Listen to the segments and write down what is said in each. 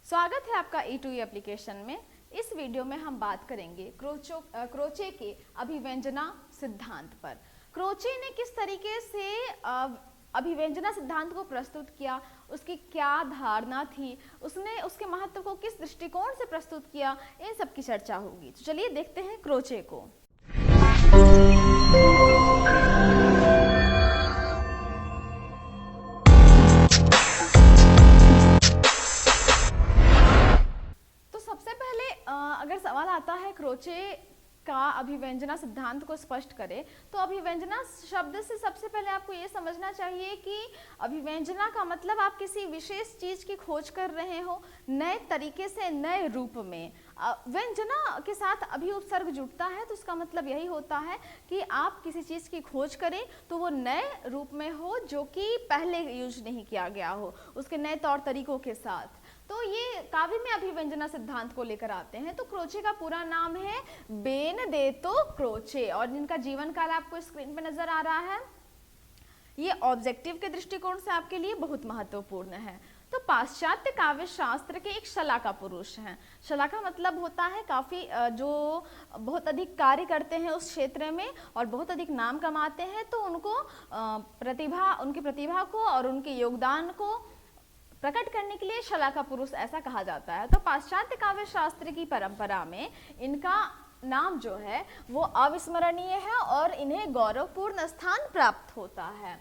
स्वागत है आपका E2E एप्लीकेशन में। इस वीडियो में हम बात करेंगे क्रोचे के अभिव्यंजना सिद्धांत पर। क्रोचे ने किस तरीके से अभिव्यंजना सिद्धांत को प्रस्तुत किया, उसकी क्या धारणा थी, उसने उसके महत्व को किस दृष्टिकोण से प्रस्तुत किया, इन सब की चर्चा होगी। तो चलिए देखते हैं क्रोचे को। अगर सवाल आता है क्रोचे का अभिव्यंजना सिद्धांत को स्पष्ट करें, तो अभिव्यंजना शब्द से सबसे पहले आपको ये समझना चाहिए कि अभिव्यंजना का मतलब आप किसी विशेष चीज की खोज कर रहे हो, नए तरीके से, नए रूप में। व्यंजना के साथ अभी उपसर्ग जुड़ता है तो उसका मतलब यही होता है कि आप किसी चीज की खोज करें तो वो नए रूप में हो, जो कि पहले यूज नहीं किया गया हो, उसके नए तौर तरीकों के साथ। तो ये काव्य में अभिव्यंजना सिद्धांत को लेकर आते हैं। तो क्रोचे का पूरा नाम है बेनेदेत्तो क्रोचे, और जिनका जीवन काल आपको स्क्रीन पर नजर आ रहा है। ये ऑब्जेक्टिव के दृष्टिकोण से आपके लिए बहुत महत्वपूर्ण है। तो पाश्चात्य काव्य शास्त्र के एक शलाका पुरुष हैं। शलाका मतलब होता है काफी जो बहुत अधिक कार्य करते हैं उस क्षेत्र में और बहुत अधिक नाम कमाते हैं, तो उनको उनकी प्रतिभा को और उनके योगदान को प्रकट करने के लिए शलाका पुरुष ऐसा कहा जाता है। तो पाश्चात्य काव्य शास्त्र की परंपरा में इनका नाम जो है वो अविस्मरणीय है और इन्हें गौरवपूर्ण स्थान प्राप्त होता है।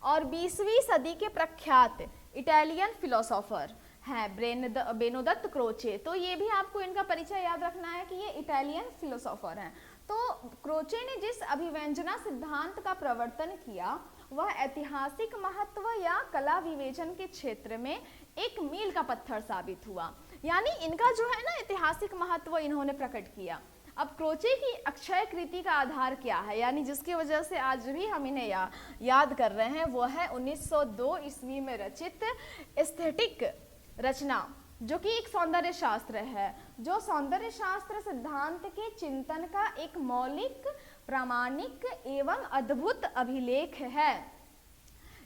और 20वीं सदी के प्रख्यात इटालियन फिलोसोफर हैं बेनोदत्त क्रोचे। तो ये भी आपको इनका परिचय याद रखना है कि ये इटालियन फिलोसोफर हैं। तो क्रोचे ने जिस अभिव्यंजना सिद्धांत का प्रवर्तन किया वह ऐतिहासिक महत्व या कला विवेचन के क्षेत्र में एक मील का पत्थर साबित हुआ। यानी इनका जो है ना ऐतिहासिक महत्व इन्होंने प्रकट किया। अब क्रोचे की अक्षय कृति का आधार क्या है, यानी जिसकी वजह से आज भी हम इन्हें याद कर रहे हैं, वो है 1902 ईस्वी में रचित एस्थेटिक रचना, जो कि एक सौंदर्य शास्त्र है, जो सौंदर्य शास्त्र सिद्धांत के चिंतन का एक मौलिक, प्रामाणिक एवं अद्भुत अभिलेख है।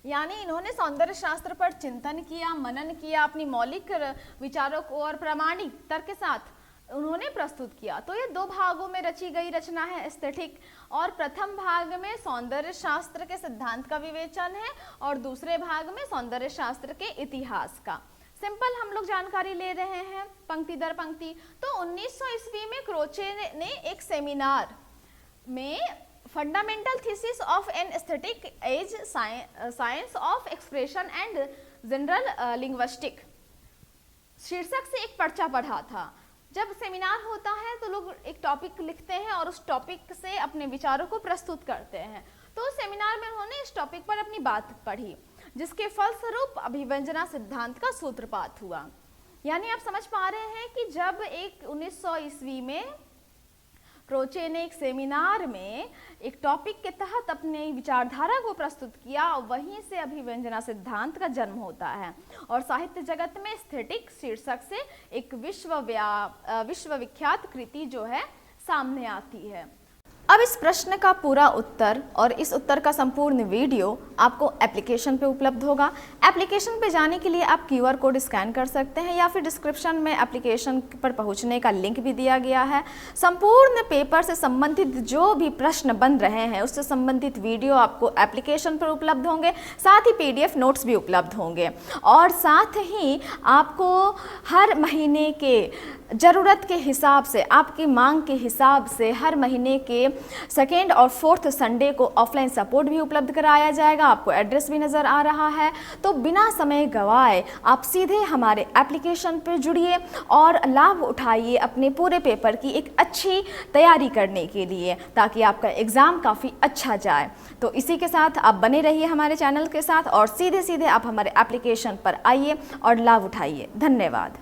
यानी इन्होंने सौंदर्य शास्त्र पर चिंतन किया, मनन किया, अपनी मौलिक विचारों को और प्रामाणिक तर्क के साथ उन्होंने प्रस्तुत किया। तो ये 2 भागों में रची गई रचना है एस्थेटिक, और प्रथम भाग में सौंदर्य शास्त्र के सिद्धांत का विवेचन है और दूसरे भाग में सौंदर्य शास्त्र के इतिहास का। सिंपल हम लोग जानकारी ले रहे हैं पंक्ति दर पंक्ति। तो 1900 ईस्वी में क्रोचे ने एक सेमिनार में fundamental thesis of an aesthetic as science of expression and general linguistic शीर्षक से एक पर्चा पढ़ा था। जब सेमिनार होता है तो लोग एक टॉपिक लिखते हैं और उस टॉपिक से अपने विचारों को प्रस्तुत करते हैं। तो सेमिनार में उन्होंने इस टॉपिक पर अपनी बात पढ़ी, जिसके फलस्वरूप अभिव्यंजना सिद्धांत का सूत्रपात हुआ। यानी आप समझ पा रहे हैं कि जब 1900 ईस्वी में क्रोचे ने एक सेमिनार में एक टॉपिक के तहत अपने विचारधारा को प्रस्तुत किया, वहीं से अभिव्यंजना सिद्धांत का जन्म होता है और साहित्य जगत में एस्थेटिक शीर्षक से एक विश्वविख्यात कृति जो है सामने आती है। अब इस प्रश्न का पूरा उत्तर और इस उत्तर का संपूर्ण वीडियो आपको एप्लीकेशन पे उपलब्ध होगा। एप्लीकेशन पे जाने के लिए आप QR कोड स्कैन कर सकते हैं या फिर डिस्क्रिप्शन में एप्लीकेशन पर पहुंचने का लिंक भी दिया गया है। संपूर्ण पेपर से संबंधित जो भी प्रश्न बन रहे हैं उससे संबंधित वीडियो आपको एप्लीकेशन पर उपलब्ध होंगे, साथ ही PDF नोट्स भी उपलब्ध होंगे। और साथ ही आपको हर महीने के ज़रूरत के हिसाब से, आपकी मांग के हिसाब से हर महीने के 2nd और 4th संडे को ऑफलाइन सपोर्ट भी उपलब्ध कराया जाएगा। आपको एड्रेस भी नज़र आ रहा है। तो बिना समय गवाए आप सीधे हमारे एप्लीकेशन पर जुड़िए और लाभ उठाइए अपने पूरे पेपर की एक अच्छी तैयारी करने के लिए, ताकि आपका एग्ज़ाम काफ़ी अच्छा जाए। तो इसी के साथ आप बने रहिए हमारे चैनल के साथ और सीधे सीधे आप हमारे एप्लीकेशन पर आइए और लाभ उठाइए। धन्यवाद।